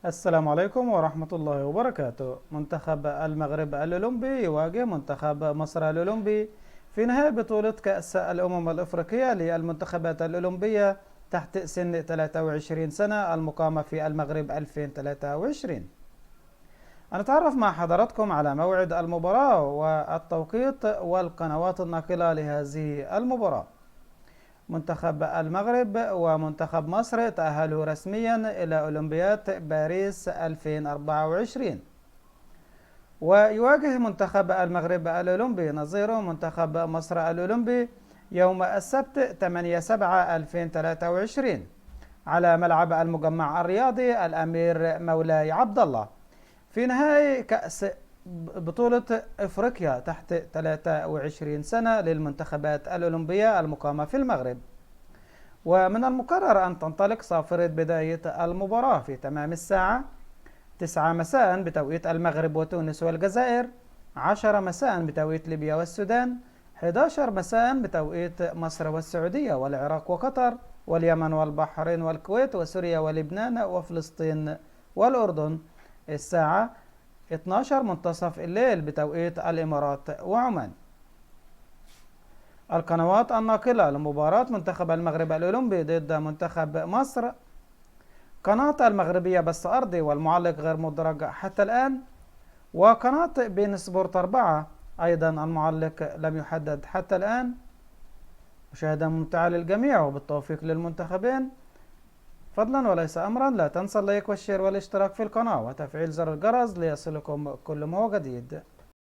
السلام عليكم ورحمة الله وبركاته. منتخب المغرب الأولمبي يواجه منتخب مصر الأولمبي في نهائي بطولة كأس الأمم الأفريقية للمنتخبات الأولمبية تحت سن 23 سنة المقامة في المغرب 2023. هنتعرف مع حضراتكم على موعد المباراة والتوقيت والقنوات الناقلة لهذه المباراة. منتخب المغرب ومنتخب مصر تأهلوا رسميا إلى أولمبياد باريس 2024، ويواجه منتخب المغرب الأولمبي نظيره منتخب مصر الأولمبي يوم السبت 8/7/2023 على ملعب المجمع الرياضي الأمير مولاي عبد الله في نهائي كأس بطولة إفريقيا تحت 23 سنة للمنتخبات الأولمبية المقامة في المغرب. ومن المقرر أن تنطلق صافرة بداية المباراة في تمام الساعة 9 مساء بتوقيت المغرب وتونس والجزائر، 10 مساء بتوقيت ليبيا والسودان، 11 مساء بتوقيت مصر والسعودية والعراق وقطر واليمن والبحرين والكويت وسوريا ولبنان وفلسطين والأردن، الساعة 12 منتصف الليل بتوقيت الإمارات وعمان. القنوات الناقلة لمباراة منتخب المغرب الأولمبي ضد منتخب مصر: قناة المغربية بث أرضي والمعلق غير مدرج حتى الآن، وقناة بين سبورت 4 أيضا المعلق لم يحدد حتى الآن. مشاهدة ممتعة للجميع وبالتوفيق للمنتخبين. فضلا وليس أمرا، لا تنسى اللايك والشير والاشتراك في القناة وتفعيل زر الجرس ليصلكم كل ما هو جديد.